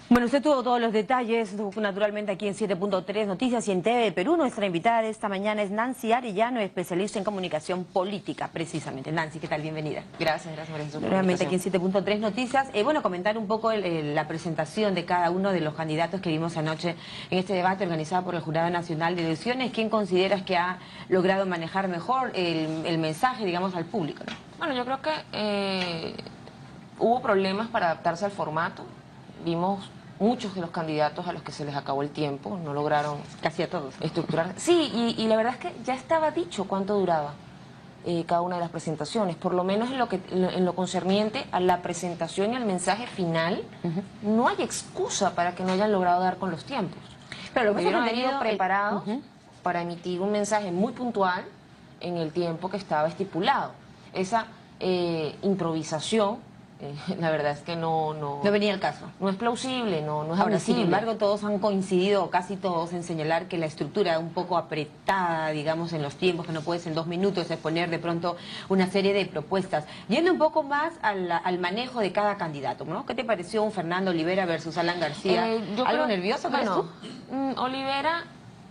Bueno, usted tuvo todos los detalles, naturalmente aquí en 7.3 Noticias y en TV Perú. Nuestra invitada de esta mañana es Nancy Arellano, especialista en comunicación política, precisamente. Nancy, ¿qué tal? Bienvenida. Gracias, María Jesús. Nuevamente aquí en 7.3 Noticias. Bueno, comentar un poco la presentación de cada uno de los candidatos que vimos anoche en este debate organizado por el Jurado Nacional de Elecciones. ¿Quién consideras que ha logrado manejar mejor el mensaje, digamos, al público, ¿no? Bueno, yo creo que hubo problemas para adaptarse al formato. Vimos muchos de los candidatos a los que se les acabó el tiempo, no lograron Casi a todos estructurar. Sí, y la verdad es que ya estaba dicho cuánto duraba cada una de las presentaciones, por lo menos en lo concerniente a la presentación y al mensaje final. No hay excusa para que no hayan logrado dar con los tiempos. Pero lo que hubieran hemos venido preparados para emitir un mensaje muy puntual en el tiempo que estaba estipulado. Esa improvisación, la verdad es que no venía al caso. No es plausible, no es Ahora, sin admisible. embargo, todos han coincidido, casi todos, en señalar que la estructura un poco apretada, digamos, en los tiempos, que no puedes en 2 minutos exponer de pronto una serie de propuestas. Yendo un poco más al manejo de cada candidato, ¿no? ¿Qué te pareció un Fernando Olivera versus Alan García? ¿Algo nervioso crees tú? Olivera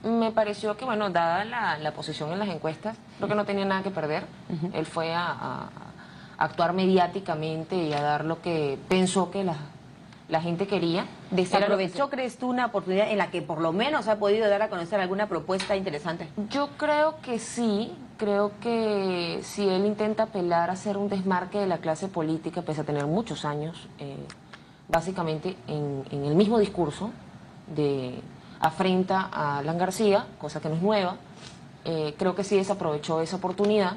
me pareció que, bueno, dada la posición en las encuestas, creo que no tenía nada que perder. Él fue a actuar mediáticamente y a dar lo que pensó que la gente quería. ¿Desaprovechó, crees tú, una oportunidad en la que por lo menos ha podido dar a conocer alguna propuesta interesante? Yo creo que sí. Creo que si él intenta apelar a hacer un desmarque de la clase política, pese a tener muchos años, básicamente en el mismo discurso, afrenta a Alan García, cosa que no es nueva, creo que sí desaprovechó esa oportunidad.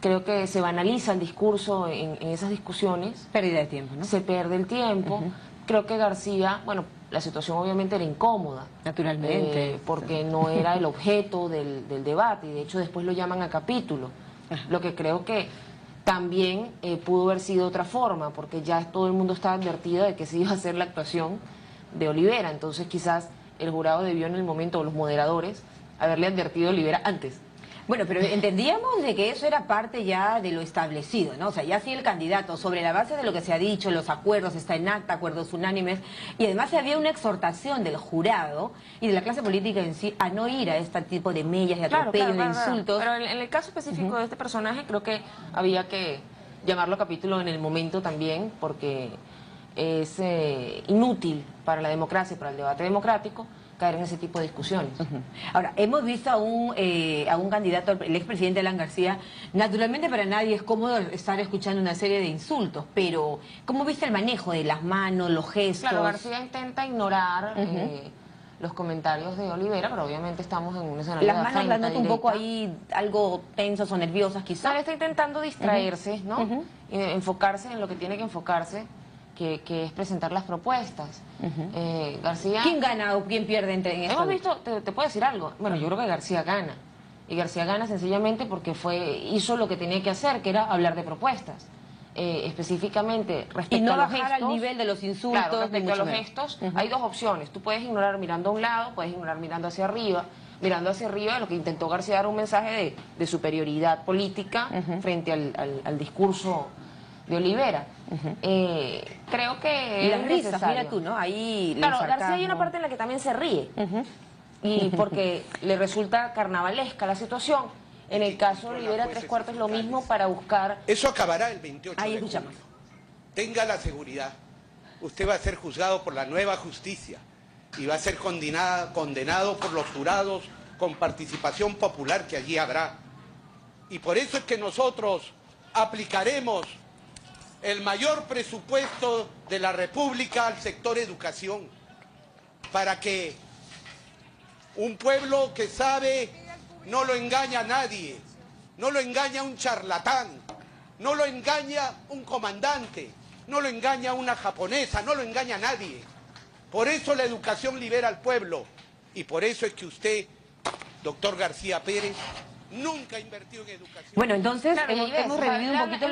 Creo que se banaliza el discurso en esas discusiones. Pérdida de tiempo, ¿no? Se pierde el tiempo. Creo que García, bueno, la situación obviamente era incómoda. Naturalmente. Porque no era el objeto del debate, y de hecho después lo llaman a capítulo. Lo que creo que también pudo haber sido otra forma, porque ya todo el mundo estaba advertido de que se iba a hacer la actuación de Olivera. Entonces quizás el jurado debió en el momento, o los moderadores, haberle advertido a Olivera antes. Bueno, pero entendíamos de que eso era parte ya de lo establecido, ¿no? O sea, ya sí el candidato, sobre la base de lo que se ha dicho, los acuerdos, está en acta, acuerdos unánimes, y además había una exhortación del jurado y de la clase política en sí a no ir a este tipo de mellas, de atropellos, de insultos. Pero en el caso específico de este personaje, creo que había que llamarlo a capítulo en el momento también, porque es inútil para la democracia y para el debate democrático caer en ese tipo de discusiones. Ahora, hemos visto a un candidato, el expresidente Alan García. Naturalmente para nadie es cómodo estar escuchando una serie de insultos, pero ¿cómo viste el manejo de las manos, los gestos? Claro, García intenta ignorar los comentarios de Olivera, pero obviamente estamos en un escenario de las manos las noto un poco ahí, algo tensos o nerviosas quizás. Él está intentando distraerse, ¿no? Y enfocarse en lo que tiene que enfocarse, que es presentar las propuestas. García... ¿Quién gana o quién pierde en esto? Hemos visto, te puedo decir algo, bueno, yo creo que García gana. Y García gana sencillamente porque hizo lo que tenía que hacer, que era hablar de propuestas. Específicamente respecto y no a los bajar gestos, al nivel de los insultos. Claro, respecto a los gestos, hay dos opciones. Tú puedes ignorar mirando a un lado, puedes ignorar mirando hacia arriba. Mirando hacia arriba, lo que intentó García dar un mensaje de superioridad política frente al discurso de Olivera. Creo que y las risas, mira tú, ¿no? Ahí claro, García hay una parte en la que también se ríe, y porque le resulta carnavalesca la situación. En el caso de Olivera, 3/4 es lo mismo para buscar... Eso acabará el 28 ahí de escuchamos. junio. Tenga la seguridad, usted va a ser juzgado por la nueva justicia y va a ser condenado por los jurados con participación popular que allí habrá. Y por eso es que nosotros aplicaremos el mayor presupuesto de la República al sector educación, para que un pueblo que sabe no lo engaña a nadie, no lo engaña un charlatán, no lo engaña un comandante, no lo engaña una japonesa, no lo engaña a nadie. Por eso la educación libera al pueblo, y por eso es que usted, doctor García Pérez, nunca ha invertido en educación. Bueno, entonces hemos revivido un poquito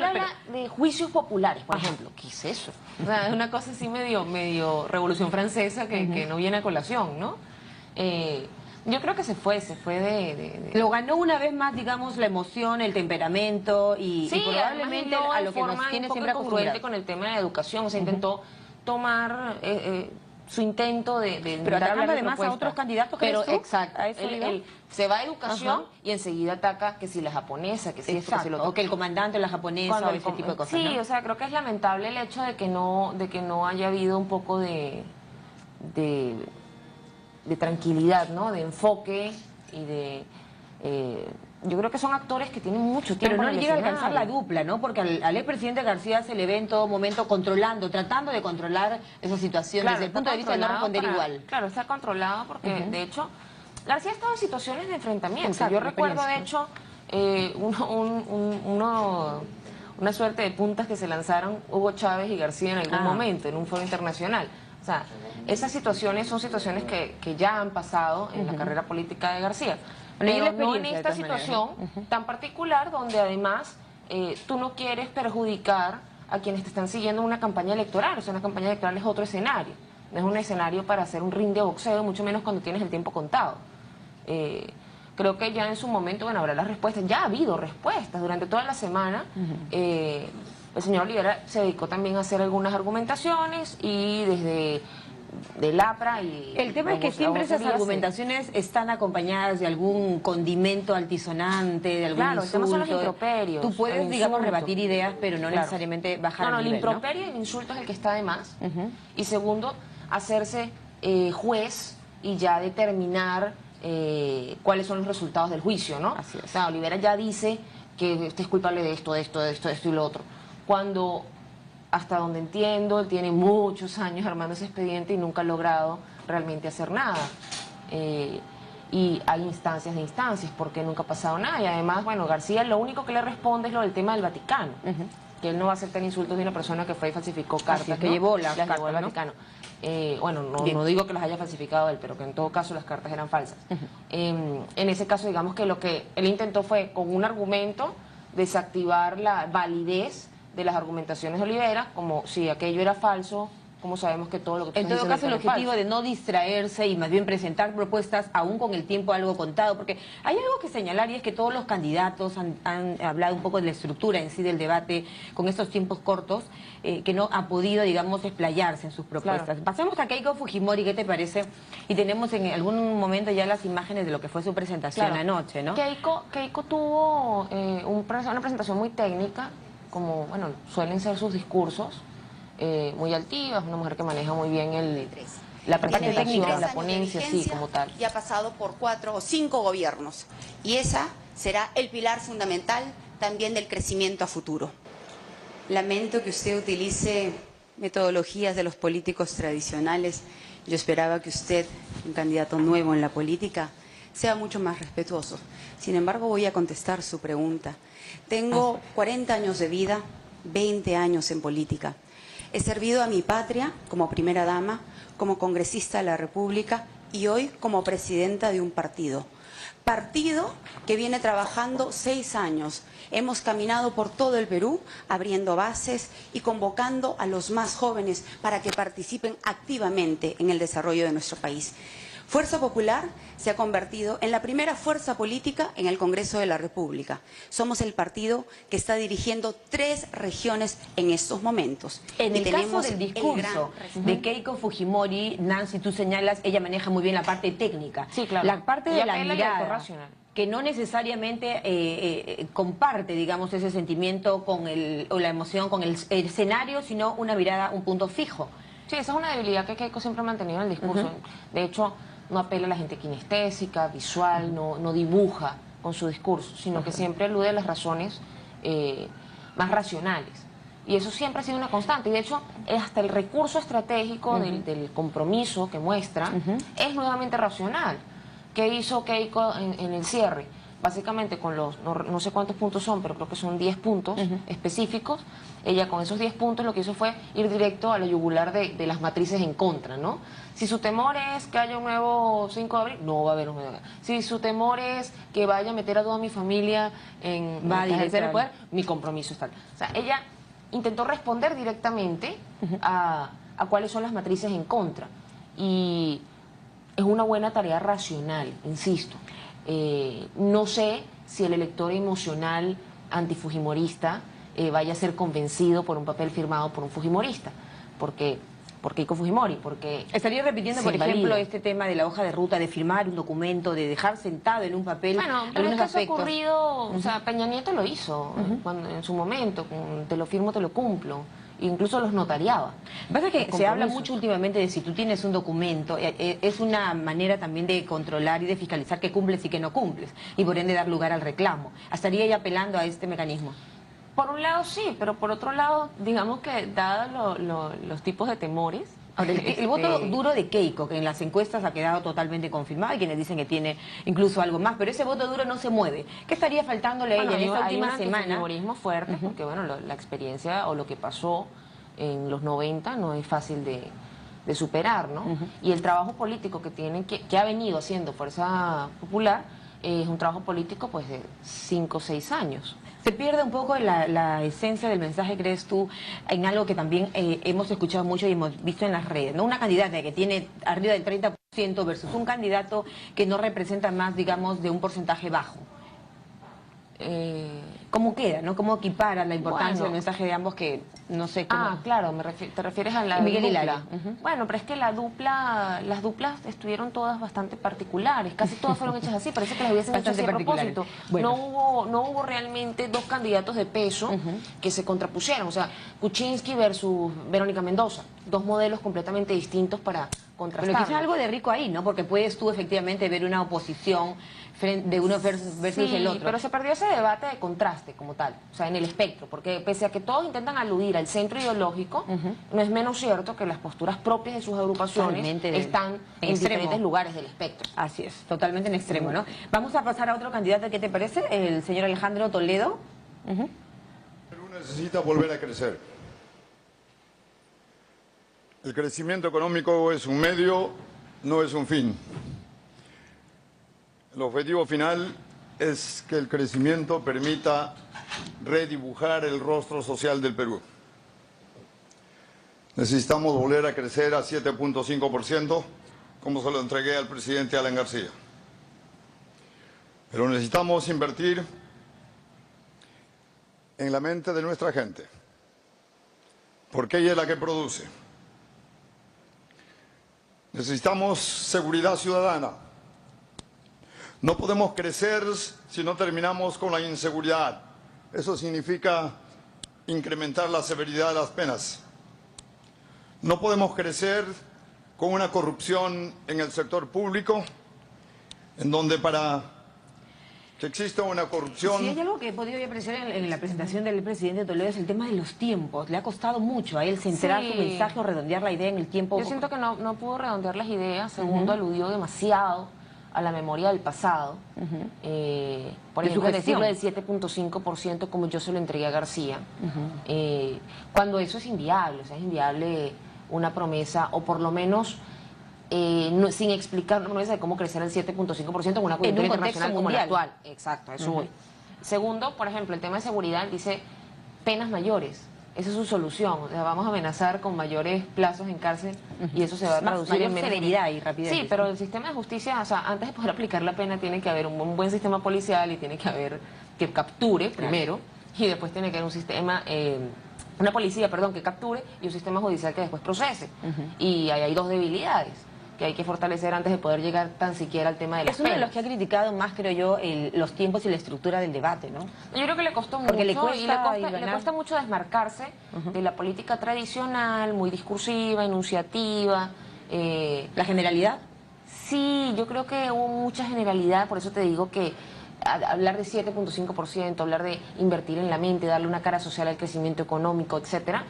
de juicios populares, por ejemplo. ¿Qué es eso? O sea, es una cosa así medio Revolución Francesa que no viene a colación, ¿no? Yo creo que se fue Lo ganó una vez más, digamos, la emoción, el temperamento y probablemente a lo que nos tiene siempre acostumbrados. Con el tema de la educación, o sea, intentó tomar su intento de pero dar atacando la además a propuesta. otros candidatos, pero ¿crees tú? exacto, ¿A eso iba? él se va a educación Ajá. y enseguida ataca que si la japonesa, que si esto, que si lo Exacto, otro. o que el comandante, la japonesa, Cuando o el ese tipo de cosas, sí, ¿no? o sea, creo que es lamentable el hecho de que no haya habido un poco de, de tranquilidad, ¿no? De enfoque y de... yo creo que son actores que tienen mucho tiempo Pero no en el llega a alcanzar la escenario. dupla, ¿no? Porque al expresidente García se le ve en todo momento controlando, tratando de controlar esa situación Claro, desde el está punto de vista de no controlado responder para- igual. Claro, está controlado porque, de hecho, García ha estado en situaciones de enfrentamiento. Exacto, Yo la recuerdo, de experiencia. hecho, una suerte de puntas que se lanzaron Hugo Chávez y García en algún momento, en un foro internacional. O sea, esas situaciones son situaciones que ya han pasado en la carrera política de García. Bueno, y la Pero no en experiencia, de esta todas maneras, situación tan particular donde además tú no quieres perjudicar a quienes te están siguiendo en una campaña electoral. O sea, una campaña electoral es otro escenario. No es un escenario para hacer un ring de boxeo, mucho menos cuando tienes el tiempo contado. Creo que ya en su momento, bueno, habrá las respuestas. Ya ha habido respuestas durante toda la semana. El señor Olivera se dedicó también a hacer algunas argumentaciones y desde del APRA y... El tema es que siempre esas vocería, argumentaciones están acompañadas de algún condimento altisonante, de algún Claro, el tema son los insulto. improperios, Tú puedes, el digamos, insulto. rebatir ideas, pero no Claro. necesariamente bajar No, al el nivel, ¿no? improperio y el insulto es el que está de más. Y segundo, hacerse juez y ya determinar cuáles son los resultados del juicio, ¿no? Así es. O sea, Olivera ya dice que usted es culpable de esto, de esto, de esto, de esto y lo otro. Cuando, hasta donde entiendo, él tiene muchos años armando ese expediente y nunca ha logrado realmente hacer nada. Y hay instancias de instancias, porque nunca ha pasado nada. Y además, bueno, García lo único que le responde es lo del tema del Vaticano. Que él no va a aceptar insultos de una persona que fue y falsificó cartas, es, que ¿no? llevó las llevó cartas, al ¿no? Vaticano. Bueno, Bien. no digo que las haya falsificado él, pero que en todo caso las cartas eran falsas. En ese caso, digamos que lo que él intentó fue, con un argumento, desactivar la validez de las argumentaciones de Olivera, como si aquello era falso, como sabemos que todo lo que tú En estás todo diciendo caso, el es objetivo falso. de no distraerse y más bien presentar propuestas aún con el tiempo algo contado, porque hay algo que señalar y es que todos los candidatos han hablado un poco de la estructura en sí del debate con estos tiempos cortos, que no ha podido, digamos, explayarse en sus propuestas. Claro. Pasemos a Keiko Fujimori, ¿qué te parece? Y tenemos en algún momento ya las imágenes de lo que fue su presentación Claro. anoche, ¿no? Keiko tuvo una presentación muy técnica, como bueno suelen ser sus discursos, muy altivas, una mujer que maneja muy bien la parte presentación, técnica, la 23 años de ponencia, sí, vigencia, como tal. Y ha pasado por 4 o 5 gobiernos. Y esa será el pilar fundamental también del crecimiento a futuro. Lamento que usted utilice metodologías de los políticos tradicionales. Yo esperaba que usted, un candidato nuevo en la política, sea mucho más respetuoso. Sin embargo, voy a contestar su pregunta. Tengo 40 años de vida, 20 años en política. He servido a mi patria como primera dama, como congresista de la República y hoy como presidenta de un partido. Partido que viene trabajando 6 años. Hemos caminado por todo el Perú, abriendo bases y convocando a los más jóvenes para que participen activamente en el desarrollo de nuestro país. Fuerza Popular se ha convertido en la primera fuerza política en el Congreso de la República. Somos el partido que está dirigiendo 3 regiones en estos momentos. En Y el caso tenemos del el discurso gran de Keiko Fujimori, Nancy, tú señalas, ella maneja muy bien la parte técnica. Sí, claro. La parte de Ella la apela al mirada, racional. que no necesariamente comparte, digamos, ese sentimiento o la emoción con el escenario, sino una mirada, un punto fijo. Sí, esa es una debilidad que Keiko siempre ha mantenido en el discurso. De hecho, no apela a la gente kinestésica, visual, no dibuja con su discurso, sino que siempre alude a las razones más racionales. Y eso siempre ha sido una constante. Y de hecho, hasta el recurso estratégico del compromiso que muestra es nuevamente racional. ¿Qué hizo Keiko en el cierre? Básicamente con los, no sé cuántos puntos son, pero creo que son 10 puntos específicos. Ella con esos 10 puntos lo que hizo fue ir directo a la yugular de las matrices en contra, ¿no? Si su temor es que haya un nuevo 5 de abril, no va a haber un nuevo. Si su temor es que vaya a meter a toda mi familia en ejercer el poder, mi compromiso es tal. O sea, ella intentó responder directamente a cuáles son las matrices en contra. Y es una buena tarea racional, insisto. No sé si el elector emocional antifujimorista vaya a ser convencido por un papel firmado por un fujimorista, porque Keiko Fujimori, porque estaría repitiendo, por ejemplo, este tema de la hoja de ruta, de firmar un documento, de dejar sentado en un papel algunos aspectos. Ha ocurrido, o sea, Peña Nieto lo hizo cuando, en su momento, te lo firmo, te lo cumplo. Incluso los notariaba. Lo que pasa es que se habla mucho últimamente de si tú tienes un documento, es una manera también de controlar y de fiscalizar que cumples y que no cumples, y por ende dar lugar al reclamo. ¿Estaría ella apelando a este mecanismo? Por un lado sí, pero por otro lado, digamos que dados los tipos de temores... Ahora, el voto duro de Keiko, que en las encuestas ha quedado totalmente confirmado, hay quienes dicen que tiene incluso algo más, pero ese voto duro no se mueve. ¿Qué estaría faltándole a ella en esta última semana? Hay un antifujimorismo fuerte, porque bueno, la experiencia o lo que pasó en los 90 no es fácil de superar, ¿no? Y el trabajo político que ha venido haciendo Fuerza Popular es un trabajo político pues de 5 o 6 años. ¿Se pierde un poco la esencia del mensaje, crees tú, en algo que también hemos escuchado mucho y hemos visto en las redes, ¿no? Una candidata que tiene arriba del 30% versus un candidato que no representa más, digamos, de un porcentaje bajo? ¿Cómo queda, no? ¿Cómo equipara la importancia del mensaje de ambos que no sé cómo? Ah, claro, te refieres a la Miguel dupla. Hilario. Bueno, pero es que las duplas estuvieron todas bastante particulares, casi todas fueron hechas así, parece que las hubiesen hecho así a propósito. Bueno. No hubo realmente dos candidatos de peso que se contrapusieran, o sea, Kuczynski versus Verónica Mendoza, dos modelos completamente distintos para contrastar. Pero quizás algo de rico ahí, ¿no? Porque puedes tú efectivamente ver una oposición de uno versus el otro. Pero se perdió ese debate de contraste como tal, o sea, en el espectro, porque pese a que todos intentan aludir al centro ideológico, no es menos cierto que las posturas propias de sus agrupaciones están en diferentes lugares del espectro. Así es, totalmente en extremo, ¿no? Vamos a pasar a otro candidato, ¿qué te parece? El señor Alejandro Toledo. Perú necesita volver a crecer. El crecimiento económico es un medio, no es un fin. El objetivo final es que el crecimiento permita redibujar el rostro social del Perú. Necesitamos volver a crecer a 7.5%, como se lo entregué al presidente Alan García. Pero necesitamos invertir en la mente de nuestra gente, porque ella es la que produce. Necesitamos seguridad ciudadana. No podemos crecer si no terminamos con la inseguridad. Eso significa incrementar la severidad de las penas. No podemos crecer con una corrupción en el sector público, en donde para que exista una corrupción... Sí, hay algo que he podido apreciar en la presentación del presidente Toledo, es el tema de los tiempos. Le ha costado mucho a él centrar su mensaje o redondear la idea en el tiempo. Yo siento que no pudo redondear las ideas. Segundo, aludió demasiado a la memoria del pasado. Por ejemplo, decirlo del 7.5% como yo se lo entregué a García. Cuando eso es inviable, o sea, es inviable una promesa, o por lo menos... sin explicar una promesa de cómo crecer el 7.5% en una coyuntura internacional como la actual. Exacto, a eso voy. Segundo, por ejemplo, el tema de seguridad dice penas mayores. Esa es su solución. O sea, vamos a amenazar con mayores plazos en cárcel y eso se va a traducir en menos severidad y rapidez. Sí, pero el sistema de justicia, o sea, antes de poder aplicar la pena tiene que haber un buen sistema policial y tiene que haber que capture primero y después tiene que haber un sistema... una policía, perdón, que capture y un sistema judicial que después procese. Y ahí hay dos debilidades que hay que fortalecer antes de poder llegar tan siquiera al tema de las penas. Es uno de los que ha criticado más, creo yo, los tiempos y la estructura del debate, ¿no? Yo creo que le costó mucho, le cuesta mucho desmarcarse de la política tradicional, muy discursiva, enunciativa. ¿La generalidad? Sí, yo creo que hubo mucha generalidad, por eso te digo que hablar de 7.5%, hablar de invertir en la mente, darle una cara social al crecimiento económico, etcétera,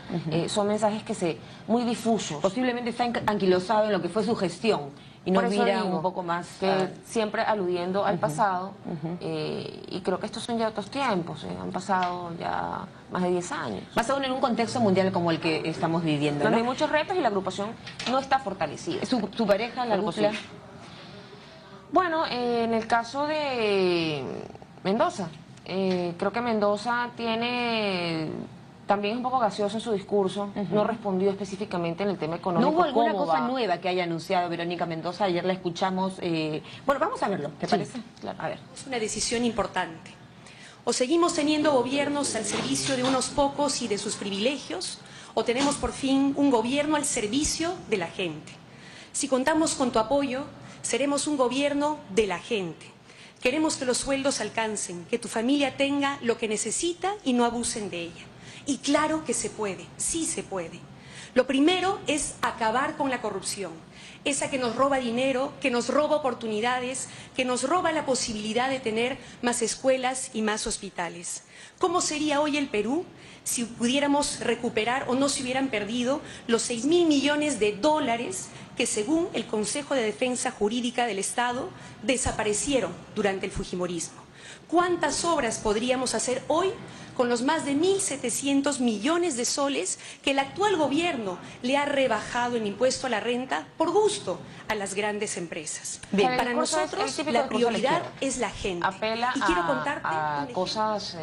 son mensajes que muy difusos. Posiblemente está anquilosado en lo que fue su gestión y no mira un poco más... Siempre aludiendo al pasado, y creo que estos son ya otros tiempos, han pasado ya más de 10 años. Más aún en un contexto mundial como el que estamos viviendo, donde hay muchos retos y la agrupación no está fortalecida. ¿Su pareja, la dupla? Bueno, en el caso de Mendoza, creo que Mendoza también es un poco gaseoso en su discurso, no respondió específicamente en el tema económico. ¿No hubo alguna cosa nueva que haya anunciado Verónica Mendoza? Ayer la escuchamos. Bueno, vamos a verlo, ¿te parece? Claro. A ver. Es una decisión importante. O seguimos teniendo gobiernos al servicio de unos pocos y de sus privilegios, o tenemos por fin un gobierno al servicio de la gente. Si contamos con tu apoyo, seremos un gobierno de la gente. Queremos que los sueldos alcancen, que tu familia tenga lo que necesita y no abusen de ella. Y claro que se puede, sí se puede. Lo primero es acabar con la corrupción, esa que nos roba dinero, que nos roba oportunidades, que nos roba la posibilidad de tener más escuelas y más hospitales. ¿Cómo sería hoy el Perú si pudiéramos recuperar o no se hubieran perdido los 6.000 millones de dólares que, según el Consejo de Defensa Jurídica del Estado, desaparecieron durante el fujimorismo? ¿Cuántas obras podríamos hacer hoy con los más de 1.700 millones de soles que el actual gobierno le ha rebajado en impuesto a la renta por gusto a las grandes empresas? Bien. Para nosotros la prioridad es la gente. Apela y quiero contarte a cosas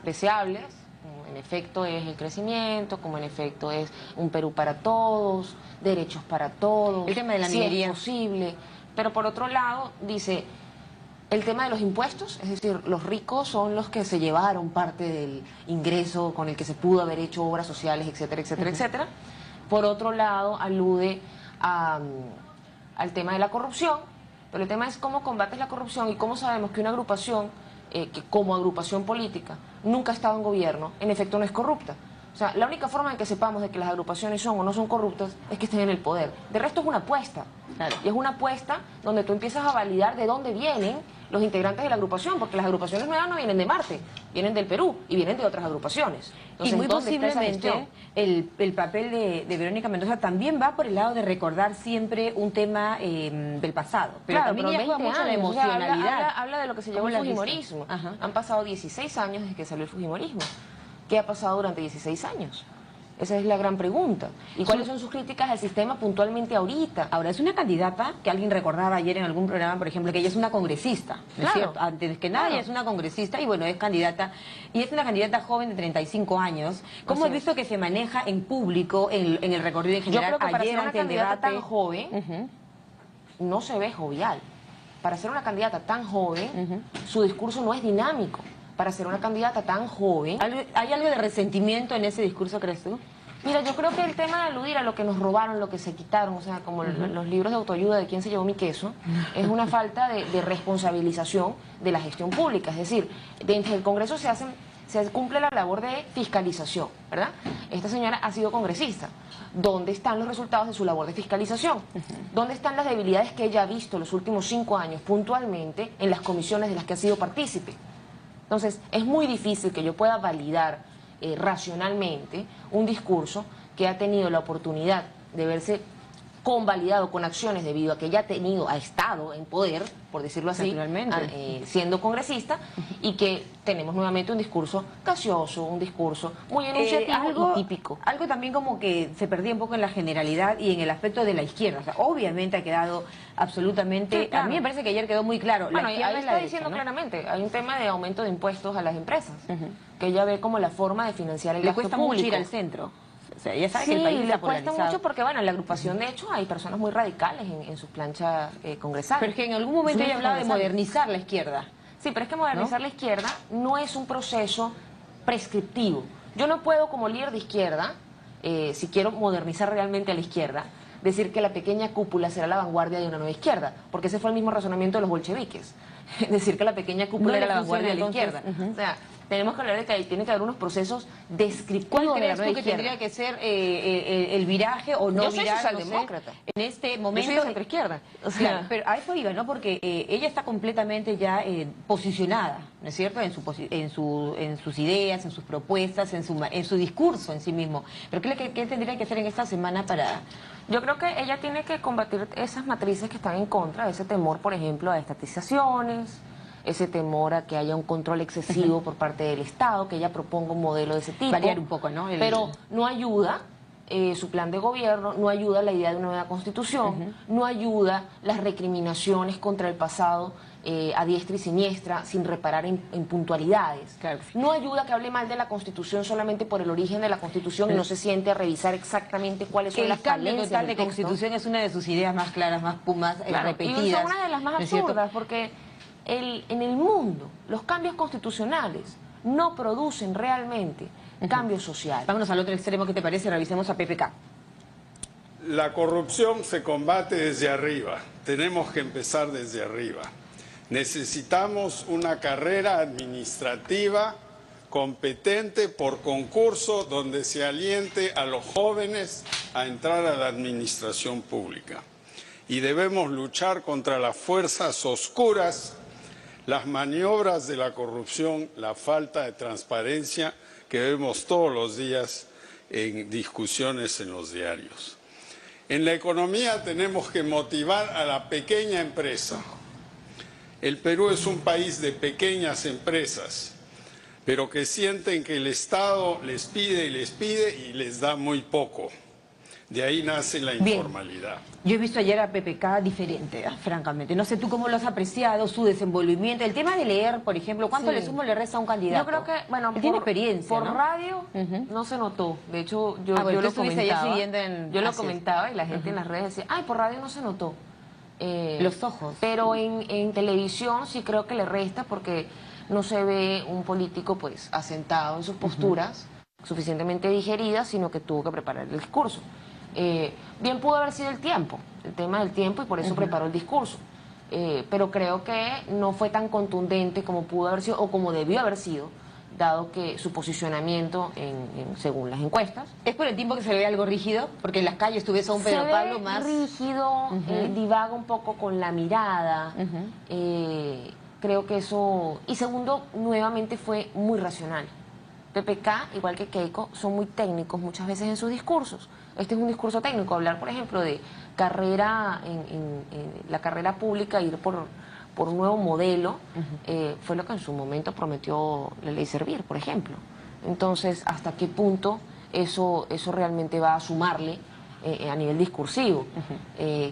deseables, como en efecto es el crecimiento, como en efecto es un Perú para todos, derechos para todos, el tema de la si minería es posible, pero por otro lado dice el tema de los impuestos, es decir, los ricos son los que se llevaron parte del ingreso con el que se pudo haber hecho obras sociales, etcétera, etcétera, etcétera. Por otro lado, alude al tema de la corrupción, pero el tema es cómo combates la corrupción y cómo sabemos que una agrupación, que como agrupación política, nunca ha estado en gobierno, en efecto no es corrupta. O sea, la única forma en que sepamos de que las agrupaciones son o no son corruptas es que estén en el poder. De resto es una apuesta. Claro. Y es una apuesta donde tú empiezas a validar de dónde vienen los integrantes de la agrupación, porque las agrupaciones nuevas no vienen de Marte, vienen del Perú y vienen de otras agrupaciones. Entonces, y muy posiblemente el papel de Verónica Mendoza también va por el lado de recordar siempre un tema del pasado. Pero claro, también pero 20 mucho la años, o sea, emocionalidad. habla de lo que se llamó el fujimorismo. Han pasado 16 años desde que salió el fujimorismo. ¿Qué ha pasado durante 16 años? Esa es la gran pregunta. ¿Y cuáles son sus críticas al sistema puntualmente ahorita? Ahora, es una candidata que alguien recordaba ayer en algún programa, por ejemplo, que ella es una congresista, ¿no es cierto? Antes que nada, ella es una congresista y bueno, es candidata, y es una candidata joven de 35 años. ¿Cómo has visto que se maneja en público, en el recorrido en general? Yo creo que para ayer ser una ante el candidata debate tan joven, no se ve jovial. Para ser una candidata tan joven, su discurso no es dinámico. Para ser una candidata tan joven... ¿Hay algo de resentimiento en ese discurso, crees tú? Mira, yo creo que el tema de aludir a lo que nos robaron, lo que se quitaron, o sea, como los libros de autoayuda de quién se llevó mi queso, es una falta de responsabilización de la gestión pública. Es decir, dentro del Congreso se cumple la labor de fiscalización, ¿verdad? Esta señora ha sido congresista. ¿Dónde están los resultados de su labor de fiscalización? ¿Dónde están las debilidades que ella ha visto los últimos 5 años puntualmente en las comisiones de las que ha sido partícipe? Entonces, es muy difícil que yo pueda validar racionalmente un discurso que ha tenido la oportunidad de verse convalidado con acciones debido a que ella ha estado en poder, por decirlo así, siendo congresista, y que tenemos nuevamente un discurso gaseoso, un discurso muy enunciativo y típico. Algo también como que se perdía un poco en la generalidad y en el aspecto de la izquierda. O sea, obviamente ha quedado absolutamente... Sí, claro. A mí me parece que ayer quedó muy claro. Bueno, ahí está diciendo claramente, hay un tema de aumento de impuestos a las empresas, que ella ve como la forma de financiar el gasto público. Le cuesta mucho ir al centro. O sea, ella sabe que el país le cuesta mucho porque, bueno, en la agrupación, de hecho, hay personas muy radicales en sus planchas congresales. Pero es que en algún momento ella hablaba de modernizar la izquierda. Sí, pero es que modernizar la izquierda no es un proceso prescriptivo. Yo no puedo, como líder de izquierda, si quiero modernizar realmente a la izquierda, decir que la pequeña cúpula será la vanguardia de una nueva izquierda, porque ese fue el mismo razonamiento de los bolcheviques. Decir que la pequeña cúpula era la vanguardia de la izquierda. O sea, tenemos que hablar de que tiene que haber unos procesos descriptivos de la nueva izquierda. ¿Cuál crees tú que tendría que ser el viraje o no virar? Yo soy socialdemócrata. No sé, en este momento... Yo soy de centroizquierda. O sea, claro, pero a eso iba, ¿no? Porque ella está completamente ya posicionada, ¿no es cierto? En sus ideas, en sus propuestas, en su discurso en sí mismo. Pero ¿qué tendría que hacer en esta semana para...? Yo creo que ella tiene que combatir esas matrices que están en contra, ese temor, por ejemplo, a estatizaciones, ese temor a que haya un control excesivo por parte del Estado, que ella proponga un modelo de ese tipo. Variar un poco, ¿no? Pero no ayuda su plan de gobierno, no ayuda la idea de una nueva constitución, no ayuda las recriminaciones contra el pasado a diestra y siniestra, sin reparar en puntualidades. Claro. No ayuda que hable mal de la Constitución solamente por el origen de la Constitución y no se siente a revisar exactamente cuáles son las falencias del texto. La Constitución es una de sus ideas más claras, más repetidas. Y son una de las más absurdas, porque en el mundo los cambios constitucionales no producen realmente cambio social. Vámonos al otro extremo, ¿qué te parece? Revisemos a PPK. La corrupción se combate desde arriba. Tenemos que empezar desde arriba. Necesitamos una carrera administrativa competente por concurso donde se aliente a los jóvenes a entrar a la administración pública. Y debemos luchar contra las fuerzas oscuras, las maniobras de la corrupción, la falta de transparencia que vemos todos los días en discusiones en los diarios. En la economía tenemos que motivar a la pequeña empresa. El Perú es un país de pequeñas empresas, pero que sienten que el Estado les pide y les da muy poco. De ahí nace la informalidad. Yo he visto ayer a PPK diferente, francamente. No sé tú cómo lo has apreciado, su desenvolvimiento. El tema de leer, por ejemplo, ¿cuánto le suma o le resta a un candidato? Yo creo que, bueno, tiene experiencia, por ¿no? radio no se notó. De hecho, yo bueno, lo comentaba. Yo lo comentaba y la gente en las redes decía, ay, por radio no se notó. Los ojos. Pero en televisión sí creo que le resta porque no se ve un político pues asentado en sus posturas, suficientemente digeridas, sino que tuvo que preparar el discurso. Bien pudo haber sido el tema del tiempo, y por eso preparó el discurso. Pero creo que no fue tan contundente como pudo haber sido o como debió haber sido, dado que su posicionamiento según las encuestas. ¿Es por el tiempo que se le ve algo rígido? Porque en las calles tú ves a un Pedro Pablo más rígido, divaga un poco con la mirada. Creo que eso... Y segundo, nuevamente fue muy racional. PPK, igual que Keiko, son muy técnicos muchas veces en sus discursos. Este es un discurso técnico. Hablar, por ejemplo, de carrera en la carrera pública, ir por un nuevo modelo, fue lo que en su momento prometió la ley Servir, por ejemplo. Entonces, ¿hasta qué punto eso realmente va a sumarle a nivel discursivo?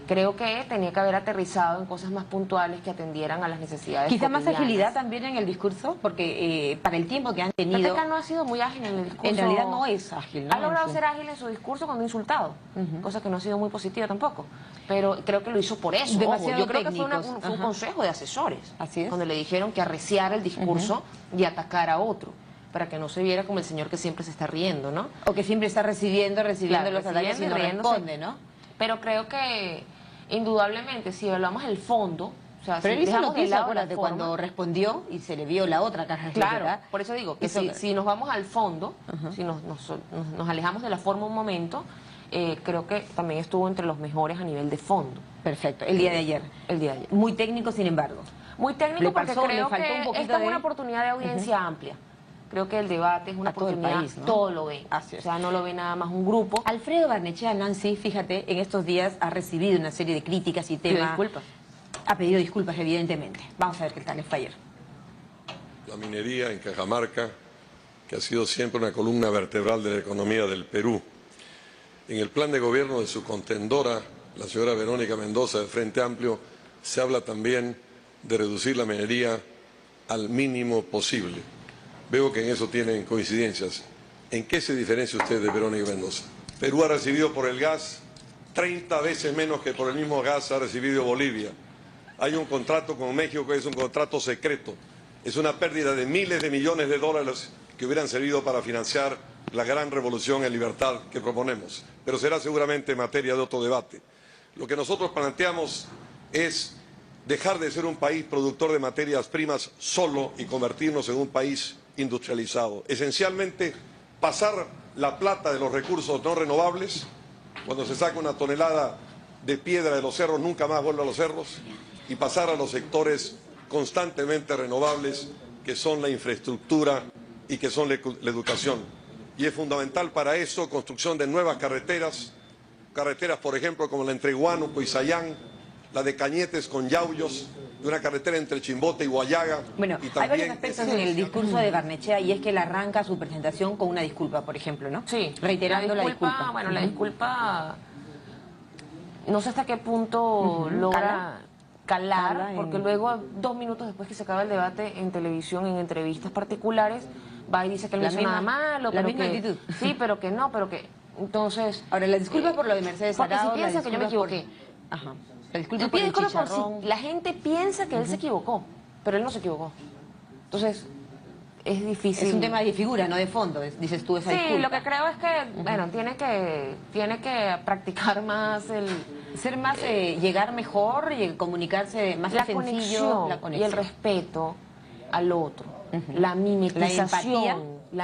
Creo que tenía que haber aterrizado en cosas más puntuales que atendieran a las necesidades quizá más cotidianas. agilidad también en el discurso, porque para el tiempo que han tenido... PPK no ha sido muy ágil en el discurso. En realidad no es ágil, ¿no? Ha logrado ser ágil en su discurso cuando ha insultado, cosa que no ha sido muy positiva tampoco. Pero creo que lo hizo por eso. Demasiado Yo creo que fue técnicos. un consejo de asesores. Así es. Cuando le dijeron que arreciara el discurso y atacara a otro, para que no se viera como el señor que siempre se está riendo, ¿no? O que siempre está recibiendo Claro, los ataques y no riéndose. responde, ¿no? Pero creo que, indudablemente, si hablamos el fondo, o sea, Pero si él hizo dejamos lo que de hizo, lado la acuérdate, forma, cuando respondió y se le vio la otra cara. claro, ¿verdad? por eso digo que Eso- si nos vamos al fondo, si nos alejamos de la forma un momento, creo que también estuvo entre los mejores a nivel de fondo. Perfecto, el día de ayer. El día de ayer. Muy técnico, sin embargo. Muy técnico Le porque pasó, le creo faltó que un poquito esta es de- una oportunidad de audiencia amplia. Creo que el debate es una A todo el oportunidad, país, ¿no? todo lo ve. Así O es. sea, no lo ve nada más un grupo. Alfredo Barnechea, Nancy, fíjate, en estos días ha recibido una serie de críticas y Pido temas. disculpas. Ha pedido disculpas, evidentemente. Vamos a ver qué tal les fue ayer. La minería en Cajamarca, que ha sido siempre una columna vertebral de la economía del Perú. En el plan de gobierno de su contendora, la señora Verónica Mendoza del Frente Amplio, se habla también de reducir la minería al mínimo posible. Veo que en eso tienen coincidencias. ¿En qué se diferencia usted de Verónica Mendoza? Perú ha recibido por el gas 30 veces menos que por el mismo gas ha recibido Bolivia. Hay un contrato con México que es un contrato secreto. Es una pérdida de miles de millones de dólares que hubieran servido para financiar la gran revolución en libertad que proponemos. Pero será seguramente materia de otro debate. Lo que nosotros planteamos es dejar de ser un país productor de materias primas solo y convertirnos en un país industrializado. Esencialmente, pasar la plata de los recursos no renovables. Cuando se saca una tonelada de piedra de los cerros, nunca más vuelve a los cerros, y pasar a los sectores constantemente renovables, que son la infraestructura y que son la educación. Y es fundamental para eso construcción de nuevas carreteras, por ejemplo, como la entre Huánuco y Sayán, la de Cañetes con Yauyos, y una carretera entre Chimbote y Guayaga. Bueno, y hay también varios aspectos en el discurso de Barnechea y es que él arranca su presentación con una disculpa, por ejemplo, ¿no? Sí. Reiterando la disculpa. Bueno, la disculpa, no sé hasta qué punto logra calar, Cala en- porque luego, 2 minutos después que se acaba el debate en televisión, en entrevistas particulares, va y dice que él no La hizo misma- nada malo, la pero misma que... actitud. Sí, pero que no, pero que... Entonces... Ahora, la disculpa por lo de Mercedes porque si Arao, piensa que yo me equivoqué. Ajá. La disculpa Él por pide el disculpas por chicharrón. si la gente piensa que él se equivocó, pero él no se equivocó. Entonces, es difícil. Es un tema de figura, no de fondo, dices tú esa disculpa. Sí, lo que creo es que, bueno, tiene que practicar más ser más, llegar mejor y comunicarse más la sencillo, conexión y el respeto al otro, la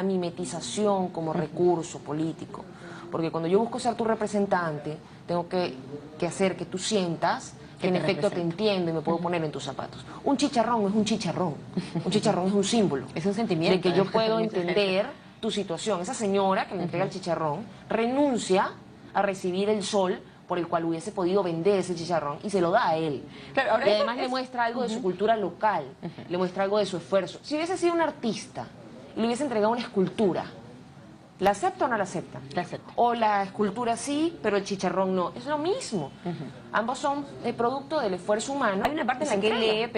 mimetización como recurso político. Porque cuando yo busco ser tu representante, tengo que hacer que tú sientas que en efecto te entiendo y me puedo poner en tus zapatos. Un chicharrón no es un chicharrón. Un chicharrón es un símbolo. Es un sentimiento. De que yo puedo entender tu situación. Esa señora que me entrega el chicharrón renuncia a recibir el sol por el cual hubiese podido vender ese chicharrón y se lo da a él. Claro, ahora y además le muestra algo de su cultura local, le muestra algo de su esfuerzo. Si hubiese sido un artista y le hubiese entregado una escultura, ¿la acepta o no la acepta? La acepta. O la escultura sí, pero el chicharrón no. Es lo mismo. Ambos son el producto del esfuerzo humano. Hay una parte en la que él lee,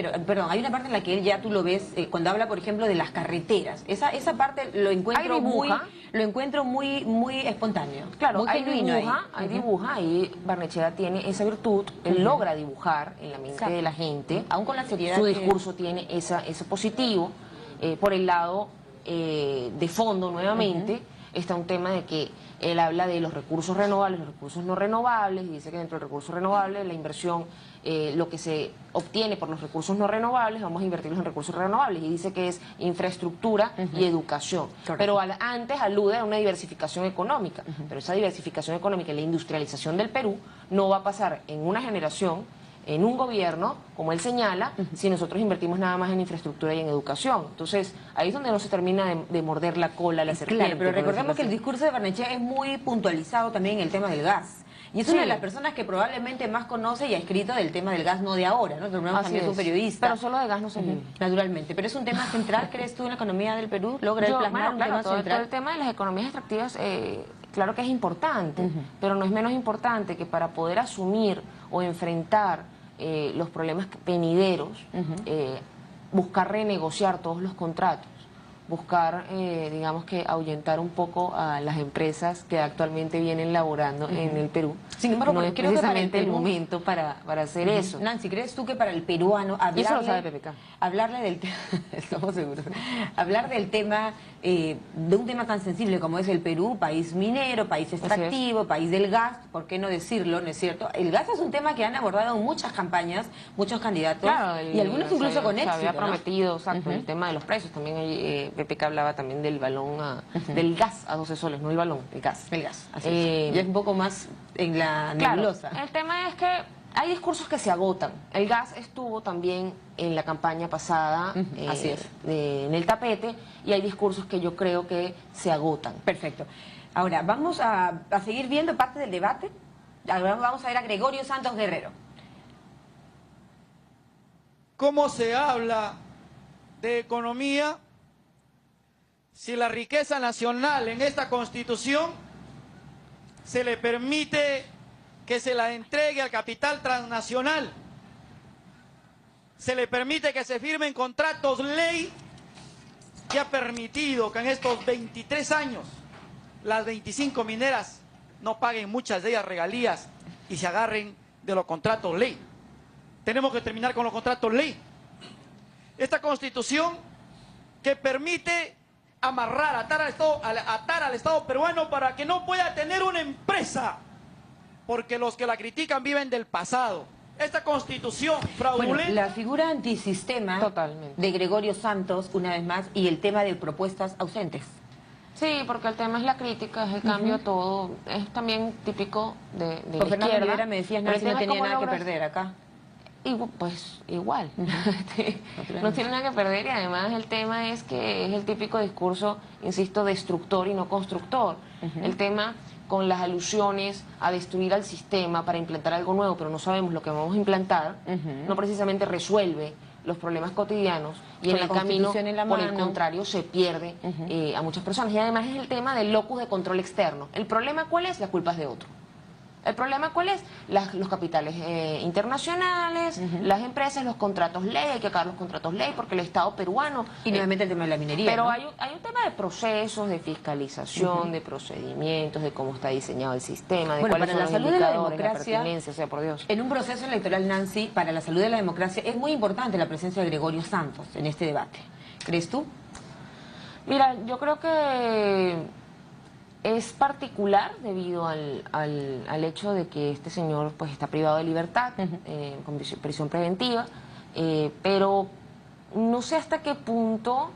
hay una parte en la que él ya tú lo ves cuando habla, por ejemplo, de las carreteras. Esa parte lo encuentro muy espontáneo. Claro, muy genuino hay dibuja, y Barnechea tiene esa virtud, él logra dibujar en la mente de la gente, aún con la seriedad. Su discurso tiene ese positivo. Por el lado de fondo, nuevamente, está un tema de que él habla de los recursos renovables, los recursos no renovables, y dice que dentro del recurso renovable la inversión, lo que se obtiene por los recursos no renovables, vamos a invertirlos en recursos renovables, y dice que es infraestructura y educación. Correcto. Pero antes alude a una diversificación económica, pero esa diversificación económica y la industrialización del Perú no va a pasar en una generación, en un gobierno, como él señala, si nosotros invertimos nada más en infraestructura y en educación. Entonces, ahí es donde no se termina de morder la cola la serpiente. Claro, pero recordemos que el discurso de Barnechea es muy puntualizado también en el tema del gas. Y es una de las personas que probablemente más conoce y ha escrito del tema del gas, no de ahora, ¿no? También es un periodista. Pero solo de gas no se vive. Naturalmente. Pero es un tema central, ¿crees tú, en la economía del Perú? ¿Logra el plasmar un tema central? Todo el tema de las economías extractivas, claro que es importante, pero no es menos importante que para poder asumir o enfrentar los problemas venideros, buscar renegociar todos los contratos, buscar, digamos que ahuyentar un poco a las empresas que actualmente vienen laborando en el Perú. Sin embargo, no es creo que precisamente el momento para hacer eso. Nancy, ¿crees tú que para el peruano eso lo sabe PPK. Hablarle del estamos seguros, hablar del tema, de un tema tan sensible como es el Perú, país minero, país extractivo, país del gas, ¿por qué no decirlo? ¿No es cierto? El gas es un tema que han abordado en muchas campañas, muchos candidatos, y algunos incluso con éxito. Se había prometido, exacto, el tema de los precios. También hay, PPK hablaba también del balón, del gas a 12 soles, no el balón, el gas. El gas, así es. Ya es un poco más en la nebulosa. Claro, el tema es que hay discursos que se agotan. El gas estuvo también en la campaña pasada, así es. En el tapete, y hay discursos que yo creo que se agotan. Perfecto. Ahora, vamos a seguir viendo parte del debate. Ahora vamos a ver a Gregorio Santos Guerrero. ¿Cómo se habla de economía si la riqueza nacional en esta Constitución se le permite que se la entregue al capital transnacional? Se le permite que se firmen contratos ley que ha permitido que en estos 23 años las 25 mineras no paguen muchas de ellas regalías y se agarren de los contratos ley. Tenemos que terminar con los contratos ley. Esta Constitución que permite amarrar, atar al Estado peruano para que no pueda tener una empresa, porque los que la critican viven del pasado. Esta Constitución fraudulenta... Bueno, la figura antisistema de Gregorio Santos, una vez más, y el tema de propuestas ausentes. Sí, porque el tema es la crítica, es el cambio a todo, es también típico de la izquierda. Fernando Rivera me decías, Nancy no tenía nada que perder acá. Y pues igual, no tiene nada que perder, y además el tema es que es el típico discurso, insisto, destructor y no constructor. El tema con las alusiones a destruir al sistema para implantar algo nuevo, pero no sabemos lo que vamos a implantar, no precisamente resuelve los problemas cotidianos, y en el camino, por el contrario, se pierde a muchas personas. Y además es el tema del locus de control externo. ¿El problema cuál es? La culpa es de otro. ¿El problema cuál es? Los capitales internacionales, las empresas, los contratos ley, hay que acabar los contratos ley porque el Estado peruano... Y nuevamente el tema de la minería. Pero ¿no? hay un tema de procesos, de fiscalización, de procedimientos, de cómo está diseñado el sistema, de cuáles son los indicadores, la pertinencia, o sea, por Dios. En un proceso electoral, Nancy, para la salud de la democracia, es muy importante la presencia de Gregorio Santos en este debate. ¿Crees tú? Mira, yo creo que es particular debido al hecho de que este señor pues está privado de libertad, con prisión preventiva, pero no sé hasta qué punto,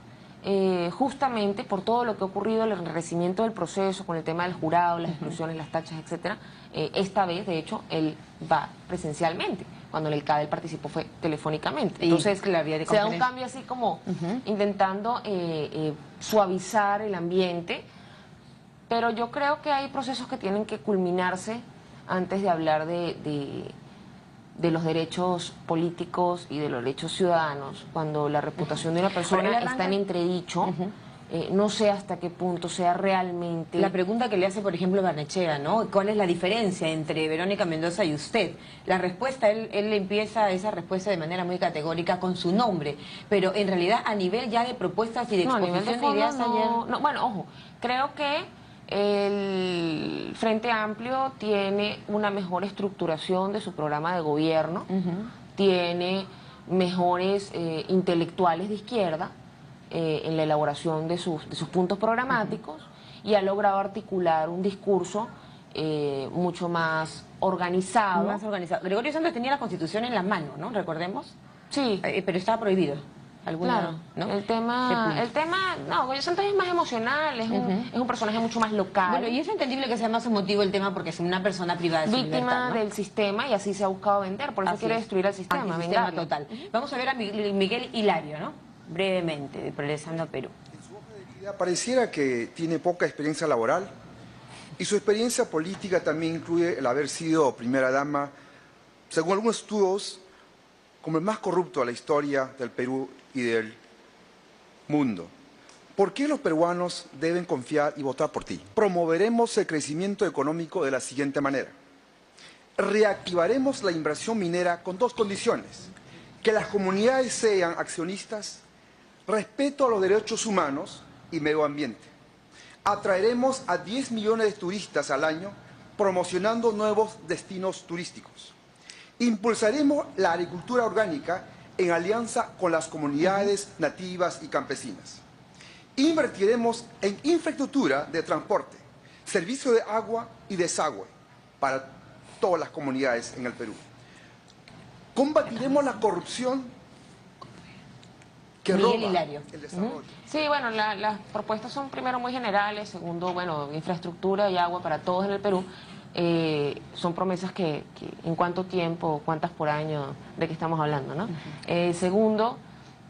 justamente por todo lo que ha ocurrido, el enrarecimiento del proceso con el tema del jurado, las exclusiones, las tachas, etcétera, esta vez, de hecho, él va presencialmente. Cuando en el CADE él participó fue telefónicamente. Entonces, se da un cambio así como intentando suavizar el ambiente, pero yo creo que hay procesos que tienen que culminarse antes de hablar de los derechos políticos y de los derechos ciudadanos. Cuando la reputación de una persona está en entredicho, no sé hasta qué punto sea realmente... La pregunta que le hace, por ejemplo, Barnechea, ¿no? ¿Cuál es la diferencia entre Verónica Mendoza y usted? La respuesta, él empieza esa respuesta de manera muy categórica con su nombre, pero en realidad a nivel ya de propuestas y de exposición de ideas ayer... No, bueno, ojo, creo que el Frente Amplio tiene una mejor estructuración de su programa de gobierno, tiene mejores intelectuales de izquierda, en la elaboración de sus puntos programáticos, y ha logrado articular un discurso mucho más organizado. Gregorio Santos tenía la Constitución en la mano, ¿no? Recordemos. Sí. Pero estaba prohibido. Claro, ¿no? el tema, no, Gregorio Santos es más emocional, es un personaje mucho más local. Bueno, y es entendible que sea más emotivo el tema porque es una persona privada de su víctima libertad, ¿no? del sistema, y así se ha buscado vender, por eso Así quiere es. destruir el sistema. Antisistema total. Vamos a ver a Miguel Hilario, ¿no? Brevemente, de Progresando a Perú. En su hoja de vida pareciera que tiene poca experiencia laboral, y su experiencia política también incluye el haber sido primera dama, según algunos estudios, como el más corrupto de la historia del Perú y del mundo. ¿Por qué los peruanos deben confiar y votar por ti? Promoveremos el crecimiento económico de la siguiente manera. Reactivaremos la inversión minera con dos condiciones: que las comunidades sean accionistas, respeto a los derechos humanos y medio ambiente. Atraeremos a 10 millones de turistas al año, promocionando nuevos destinos turísticos. Impulsaremos la agricultura orgánica en alianza con las comunidades nativas y campesinas. Invertiremos en infraestructura de transporte, servicio de agua y desagüe para todas las comunidades en el Perú. Combatiremos la corrupción que roba el desarrollo. Sí, bueno, las propuestas son primero muy generales, segundo, bueno, infraestructura y agua para todos en el Perú. Son promesas que en cuánto tiempo, cuántas por año, de qué estamos hablando, ¿no? Segundo,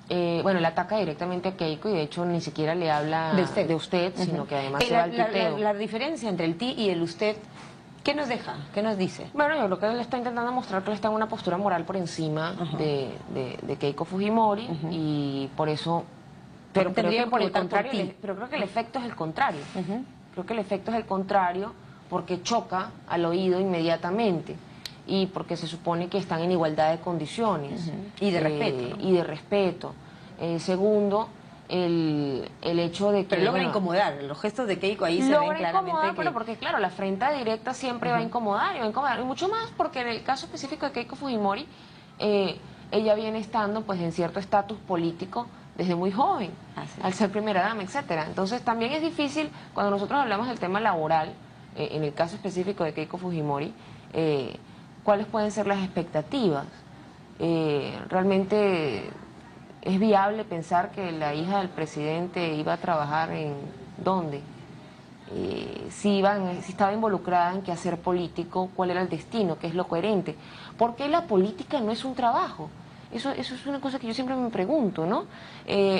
bueno, le ataca directamente a Keiko, y de hecho ni siquiera le habla de usted, sino que además se va al piteo. La diferencia entre el ti y el usted, ¿qué nos deja? ¿Qué nos dice? Bueno, yo creo que él está intentando mostrar que él está en una postura moral por encima de Keiko Fujimori, y por eso... Pero creo que por el contrario, pero creo que el efecto es el contrario. Creo que el efecto es el contrario, porque choca al oído inmediatamente, y porque se supone que están en igualdad de condiciones y de respeto, y de respeto. Segundo, el hecho de que... Pero logra incomodar, los gestos de Keiko ahí se ven claramente incomodar, pero porque claro, la afrenta directa siempre va a incomodar, y mucho más porque en el caso específico de Keiko Fujimori, ella viene estando pues en cierto estatus político desde muy joven, al ser primera dama, etcétera. Entonces también es difícil cuando nosotros hablamos del tema laboral, en el caso específico de Keiko Fujimori, cuáles pueden ser las expectativas. Realmente es viable pensar que la hija del presidente iba a trabajar en ¿dónde? Si estaba involucrada en qué hacer político, cuál era el destino, qué es lo coherente. ¿Por qué la política no es un trabajo? Eso es una cosa que yo siempre me pregunto, ¿no?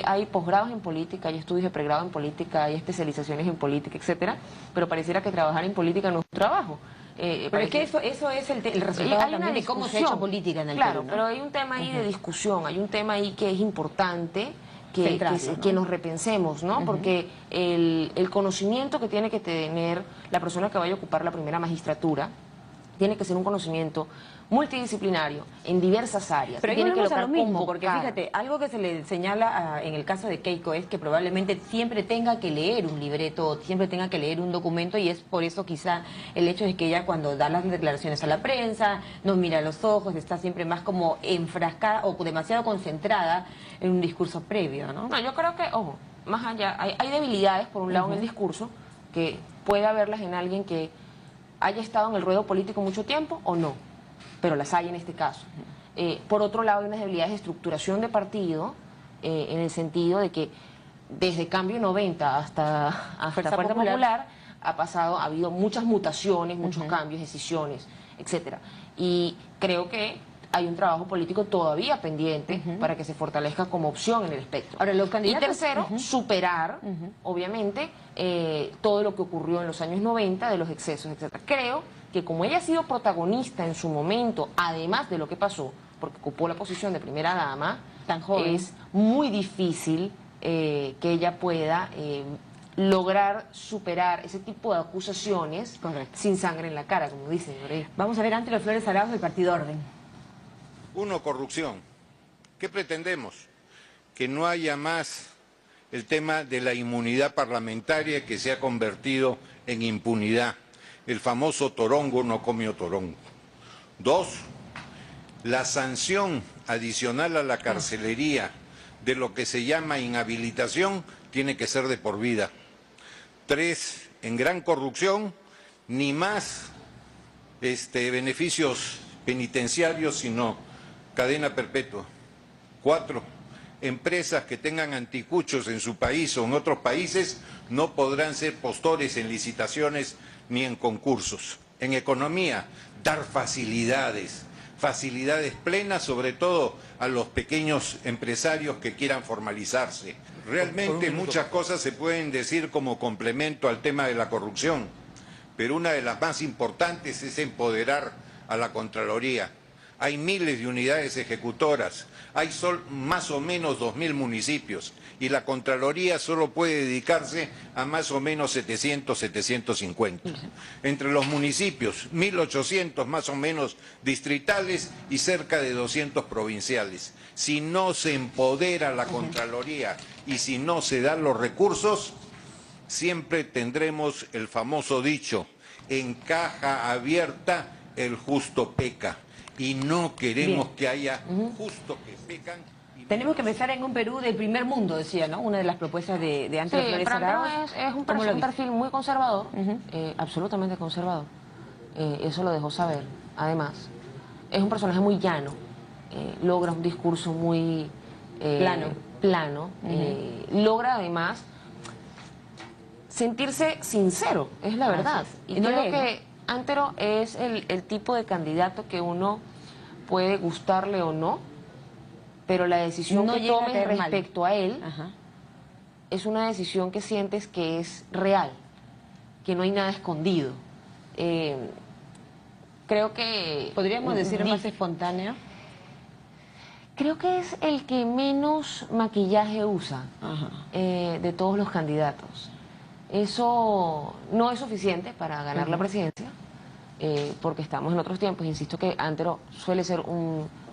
Hay posgrados en política, hay estudios de pregrado en política, hay especializaciones en política, etcétera, pero pareciera que trabajar en política no es un trabajo. Pero es que eso es el resultado también de cómo se ha hecho política en el Perú, ¿no? Pero hay un tema ahí de discusión, hay un tema ahí que es importante que nos repensemos, ¿no? Porque el conocimiento que tiene que tener la persona que vaya a ocupar la primera magistratura tiene que ser un conocimiento multidisciplinario en diversas áreas. Pero ahí volvemos a lo mismo, porque fíjate, algo que se le señala en el caso de Keiko es que probablemente siempre tenga que leer un libreto, siempre tenga que leer un documento, y es por eso quizá el hecho de que ella cuando da las declaraciones a la prensa, no mira a los ojos, está siempre más como enfrascada o demasiado concentrada en un discurso previo, ¿no? No, yo creo que, ojo, más allá, hay debilidades, por un lado, en el discurso, que puede haberlas en alguien que haya estado en el ruedo político mucho tiempo o no, pero las hay en este caso. Por otro lado, hay unas debilidades de estructuración de partido, en el sentido de que desde Cambio 90 hasta Fuerza Popular ha habido muchas mutaciones, muchos cambios, decisiones, etcétera. Y creo que hay un trabajo político todavía pendiente para que se fortalezca como opción en el espectro. Ahora, los candidatos... Y tercero, superar, obviamente, todo lo que ocurrió en los años 90, de los excesos, etcétera. Creo que como ella ha sido protagonista en su momento, además de lo que pasó, porque ocupó la posición de primera dama, tan joven, es muy difícil que ella pueda lograr superar ese tipo de acusaciones sin sangre en la cara, como dicen. Vamos a ver Ángelo Flores Arauz del Partido Orden. Uno, corrupción. ¿Qué pretendemos? Que no haya más el tema de la inmunidad parlamentaria que se ha convertido en impunidad. El famoso torongo no comió torongo. Dos, la sanción adicional a la carcelería de lo que se llama inhabilitación tiene que ser de por vida. Tres, en gran corrupción, ni más beneficios penitenciarios, sino cadena perpetua. Cuatro, empresas que tengan anticuchos en su país o en otros países no podrán ser postores en licitaciones ni en concursos. En economía, dar facilidades plenas, sobre todo a los pequeños empresarios que quieran formalizarse. Realmente muchas cosas se pueden decir como complemento al tema de la corrupción, pero una de las más importantes es empoderar a la Contraloría. Hay miles de unidades ejecutoras, hay más o menos 2.000 municipios y la Contraloría solo puede dedicarse a más o menos 700, 750. Entre los municipios, 1.800 más o menos distritales y cerca de 200 provinciales. Si no se empodera la Contraloría y si no se dan los recursos, siempre tendremos el famoso dicho, en caja abierta el justo peca. Y no queremos que haya justos que pecan. Tenemos que pensar en un Perú del primer mundo, decía, ¿no? Una de las propuestas de Ángelo Flores Arauz. Es un perfil muy conservador, absolutamente conservador. Eso lo dejó saber. Además, es un personaje muy llano, logra un discurso muy plano, logra además sentirse sincero, es la verdad. Y creo que Antero es el tipo de candidato que uno puede gustarle o no, pero la decisión que tome respecto a él es una decisión que sientes que es real, que no hay nada escondido. Creo que... ¿Podríamos decir más espontáneo? Creo que es el que menos maquillaje usa de todos los candidatos. Eso no es suficiente para ganar la presidencia, porque estamos en otros tiempos. Insisto que Antero suele ser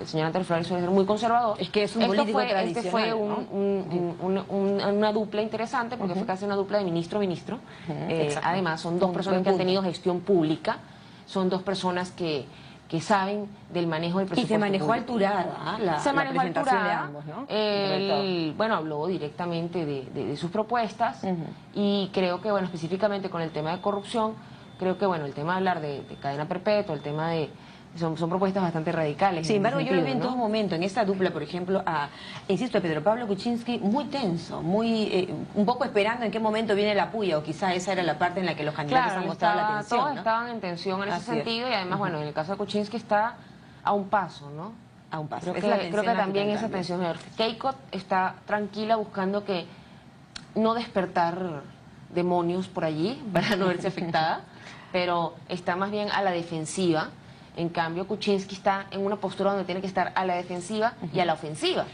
el señor Antero Flores suele ser muy conservador. Es que es un político tradicional. Este fue una dupla interesante, porque fue casi una dupla de ministro-ministro. Además, son dos personas que han tenido gestión pública, son dos personas que saben del manejo del presupuesto. Y se manejó alturada la presentación de ambos, ¿no? Bueno, habló directamente de sus propuestas y creo que, bueno, específicamente con el tema de corrupción, creo que, bueno, el tema de hablar de cadena perpetua, el tema de... Son propuestas bastante radicales. Sin embargo, yo lo vi en todo momento, en esta dupla, por ejemplo, insisto, a Pedro Pablo Kuczynski muy tenso, un poco esperando en qué momento viene la puya, o quizá esa era la parte en la que los candidatos han mostrado la tensión, todos estaban en tensión en ese sentido, y además, bueno, en el caso de Kuczynski está a un paso, ¿no? A un paso. Creo que también esa tensión mayor. Keiko está tranquila buscando que no despertar demonios por allí para no verse afectada, pero está más bien a la defensiva. En cambio, Kuczynski está en una postura donde tiene que estar a la defensiva y a la ofensiva,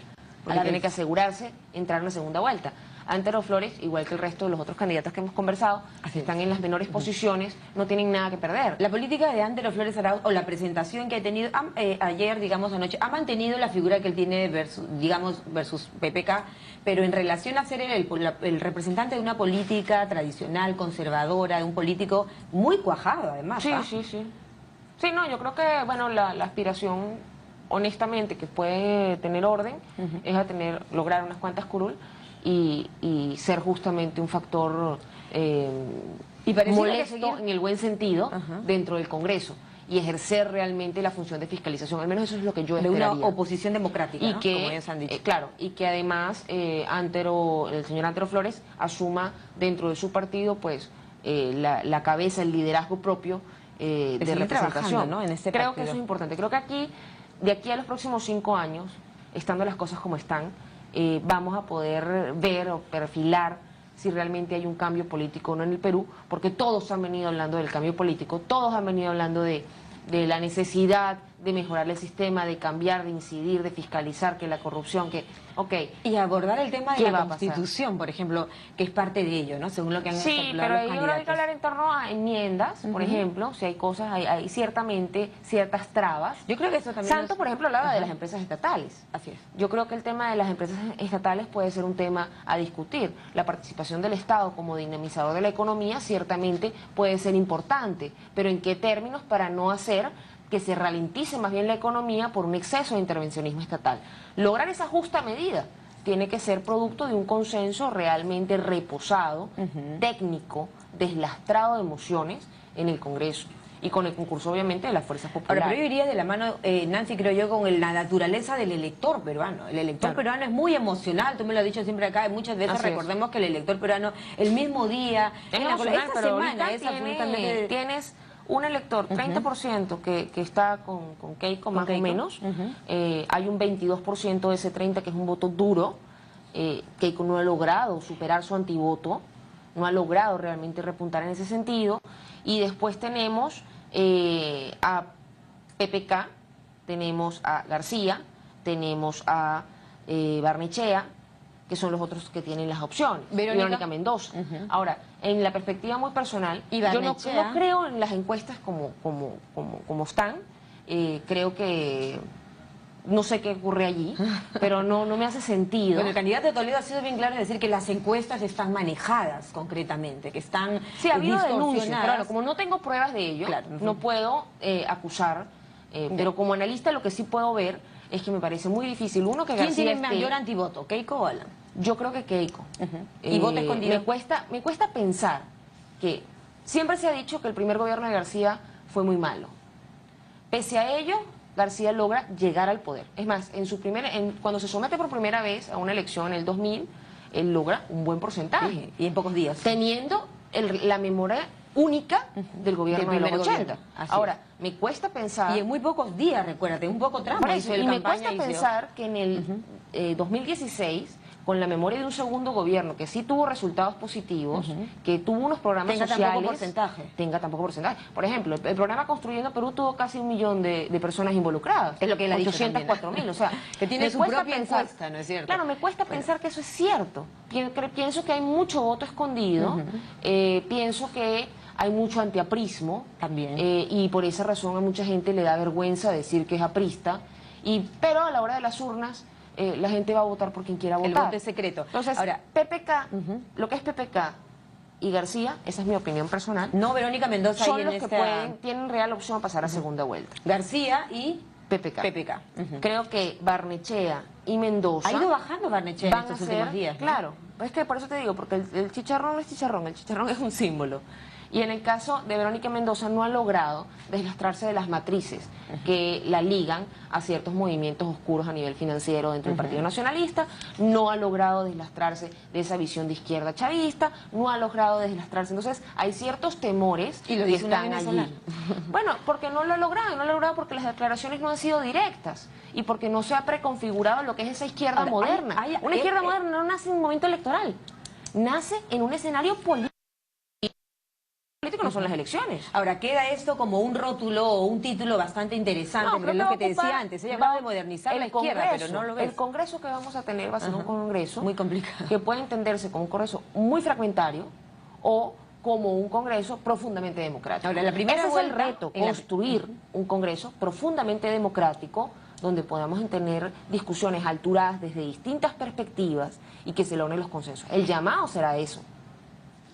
porque tiene que asegurarse entrar en la segunda vuelta. Antero Flores, igual que el resto de los otros candidatos que hemos conversado, están en las menores posiciones, no tienen nada que perder. La política de Antero Flores Arauz, o la presentación que ha tenido ayer, digamos, anoche, ha mantenido la figura que él tiene versus PPK, pero en relación a ser el representante de una política tradicional, conservadora, de un político muy cuajado, además. Sí, no, yo creo que, bueno, la aspiración, honestamente, que puede tener orden, es a lograr unas cuantas curul, y ser justamente un factor molesto en el buen sentido dentro del Congreso y ejercer realmente la función de fiscalización. Al menos eso es lo que yo esperaría. De una oposición democrática, y ¿no? que, como ellos han dicho. Claro, y que además el señor Antero Flores asuma dentro de su partido pues la cabeza, el liderazgo propio de representación, ¿no? En este creo partido. que eso es importante. Creo que de aquí a los próximos 5 años, estando las cosas como están, vamos a poder ver o perfilar si realmente hay un cambio político o no en el Perú, porque todos han venido hablando del cambio político, todos han venido hablando de la necesidad de mejorar el sistema, de cambiar, de incidir, de fiscalizar, que la corrupción, que... Y abordar el tema de la va a pasar? Constitución, por ejemplo, que es parte de ello, ¿no? Según lo que han Sí, estipulado pero los yo creo que hay candidatos. que hablar en torno a enmiendas, por ejemplo, si hay cosas, hay ciertamente ciertas trabas. Yo creo que eso también Santos, por ejemplo, hablaba de las empresas estatales. Así es. Yo creo que el tema de las empresas estatales puede ser un tema a discutir. La participación del Estado como dinamizador de la economía ciertamente puede ser importante, pero ¿en qué términos para no hacer que se ralentice más bien la economía por un exceso de intervencionismo estatal? Lograr esa justa medida tiene que ser producto de un consenso realmente reposado, técnico, deslastrado de emociones en el Congreso y con el concurso obviamente de las fuerzas populares. Ahora, pero yo iría de la mano, Nancy, creo yo, con la naturaleza del elector peruano. El elector peruano es muy emocional, tú me lo has dicho siempre acá, y muchas veces Así es. recordemos que el elector peruano el mismo día, Es esta emocional, pero semana es absolutamente... tienes un elector, 30% que está con Keiko más o menos, hay un 22% de ese 30% que es un voto duro. Keiko no ha logrado superar su antivoto, no ha logrado realmente repuntar en ese sentido, y después tenemos a PPK, tenemos a García, tenemos a Barnechea, que son los otros que tienen las opciones. Verónica Mendoza. Ahora, en la perspectiva muy personal, yo no creo en las encuestas como están. Creo que no sé qué ocurre allí, pero no me hace sentido. Bueno, el candidato de Toledo ha sido bien claro en decir que las encuestas están manejadas concretamente, que están sí, ha habido denuncias, pero distorsionadas. como no tengo pruebas de ello, no puedo acusar, pero como analista lo que sí puedo ver es que me parece muy difícil. Uno, que ¿Quién García tiene mayor antivoto, Keiko o Alan? Yo creo que Keiko. ¿Y voto escondido? Me cuesta pensar que siempre se ha dicho que el primer gobierno de García fue muy malo. Pese a ello, García logra llegar al poder. Es más, cuando se somete por primera vez a una elección en el 2000, él logra un buen porcentaje. Y en pocos días. Teniendo la memoria única del gobierno de los 80. Ahora, me cuesta pensar... Y en muy pocos días, recuérdate, un poco tramo. Y me cuesta pensar que en el 2016, con la memoria de un segundo gobierno que sí tuvo resultados positivos, que tuvo unos programas sociales... Tenga tampoco porcentaje. Por ejemplo, el programa Construyendo Perú tuvo casi 1 millón de personas involucradas. Es lo que él ha dicho 804.000, o sea... que tiene su propia encuesta, ¿no es cierto? Claro, me cuesta pensar que eso es cierto. Pienso que hay mucho voto escondido, pienso que hay mucho antiaprismo también, y por esa razón a mucha gente le da vergüenza decir que es aprista, pero a la hora de las urnas la gente va a votar por quien quiera votar. El voto es secreto. Entonces, ahora, PPK, lo que es PPK y García, esa es mi opinión personal, no Verónica Mendoza, son los que tienen real opción a pasar a segunda vuelta. García y PPK. Creo que Barnechea y Mendoza... Ha ido bajando Barnechea en estos últimos días, ¿no? Claro, es que por eso te digo, porque el chicharrón no es chicharrón, el chicharrón es un símbolo. Y en el caso de Verónica Mendoza no ha logrado deslastrarse de las matrices que la ligan a ciertos movimientos oscuros a nivel financiero dentro del Partido Nacionalista, no ha logrado deslastrarse de esa visión de izquierda chavista, no ha logrado deslastrarse. Entonces hay ciertos temores y lo que dice están allí. Bueno, porque no lo ha logrado porque las declaraciones no han sido directas y porque no se ha preconfigurado lo que es esa izquierda moderna. Una izquierda moderna no nace en un momento electoral, nace en un escenario político. No son las elecciones. Ahora, queda esto como un rótulo o un título bastante interesante, pero es lo que te decía antes, ella hablaba de modernizar la izquierda, pero no lo ves. El congreso que vamos a tener va a ser un congreso muy complicado, que puede entenderse como un congreso muy fragmentario o como un congreso profundamente democrático. Ahora, la primera Ese es el reto, construir un congreso profundamente democrático donde podamos tener discusiones alturadas desde distintas perspectivas y que se logren los consensos. El llamado será eso.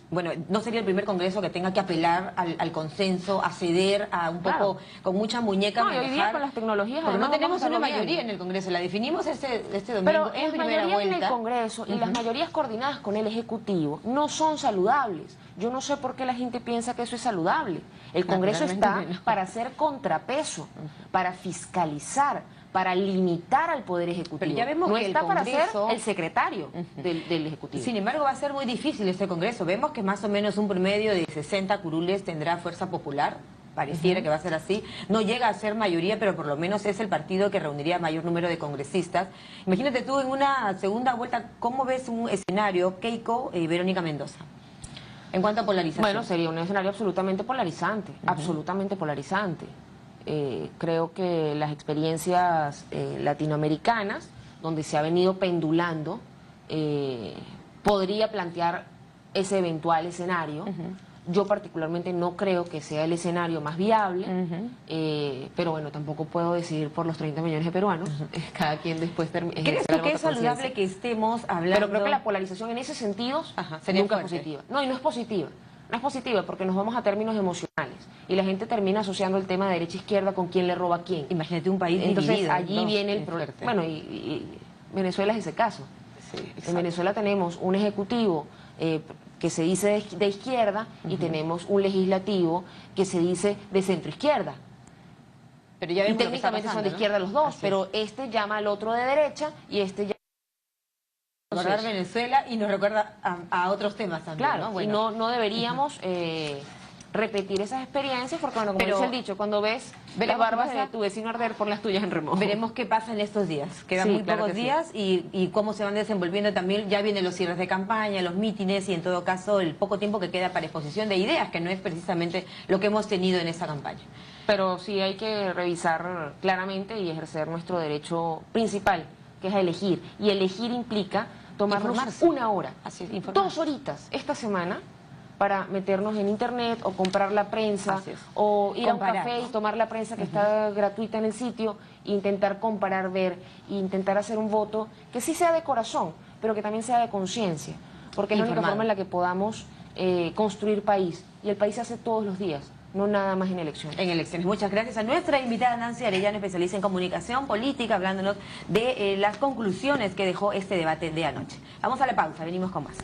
bueno, no sería el primer Congreso que tenga que apelar al consenso, a ceder a un poco, con mucha muñeca. No, y hoy día con las tecnologías, porque no tenemos una mayoría mayoría en el Congreso, la definimos este domingo. Pero en las primera mayorías vuelta en el Congreso y las mayorías coordinadas con el Ejecutivo no son saludables. Yo no sé por qué la gente piensa que eso es saludable. El Congreso está para hacer contrapeso, para fiscalizar, para limitar al Poder Ejecutivo. Pero ya vemos no que está el para Congreso... ser el secretario del Ejecutivo. Sin embargo, va a ser muy difícil este Congreso. Vemos que más o menos un promedio de 60 curules tendrá Fuerza Popular. Pareciera que va a ser así. No llega a ser mayoría, pero por lo menos es el partido que reuniría mayor número de congresistas. Imagínate tú en una segunda vuelta, ¿cómo ves un escenario Keiko y Verónica Mendoza? En cuanto a polarización. Bueno, sería un escenario absolutamente polarizante, absolutamente polarizante. Creo que las experiencias latinoamericanas, donde se ha venido pendulando, podría plantear ese eventual escenario. Yo particularmente no creo que sea el escenario más viable, pero bueno, tampoco puedo decidir por los 30 millones de peruanos. Cada quien después termina. ¿Crees tú que es saludable que estemos hablando? Pero creo que la polarización en ese sentido nunca es positiva. No, y no es positiva. No es positiva porque nos vamos a términos emocionales y la gente termina asociando el tema de derecha-izquierda con quién le roba a quién. Imagínate un país Entonces dividido. allí viene el problema. Bueno, y Venezuela es ese caso. Sí, en Venezuela tenemos un ejecutivo que se dice de izquierda y tenemos un legislativo que se dice de centro-izquierda. Pero ya y vemos técnicamente son de izquierda los dos, pero este llama al otro de derecha y este llama... Recordar Venezuela y nos recuerda a otros temas también, claro, ¿no? Bueno. Y no deberíamos repetir esas experiencias porque, bueno, como dice el dicho, cuando ves las barbas de tu vecino arder, por las tuyas en remojo. Veremos qué pasa en estos días. Quedan muy pocos días y cómo se van desenvolviendo también. Ya vienen los cierres de campaña, los mítines y en todo caso el poco tiempo que queda para exposición de ideas, que no es precisamente lo que hemos tenido en esta campaña. Pero sí hay que revisar claramente y ejercer nuestro derecho principal, que es a elegir. Y elegir implica tomarnos una hora, 2 horitas esta semana para meternos en internet o comprar la prensa o ir a un café y tomar la prensa que está gratuita en el sitio e intentar comparar, ver e intentar hacer un voto que sí sea de corazón, pero que también sea de conciencia, porque es la única forma en la que podamos construir país, y el país se hace todos los días, no nada más en elecciones. En elecciones. Muchas gracias a nuestra invitada Nancy Arellano, especialista en comunicación política, hablándonos de las conclusiones que dejó este debate de anoche. Vamos a la pausa, venimos con más.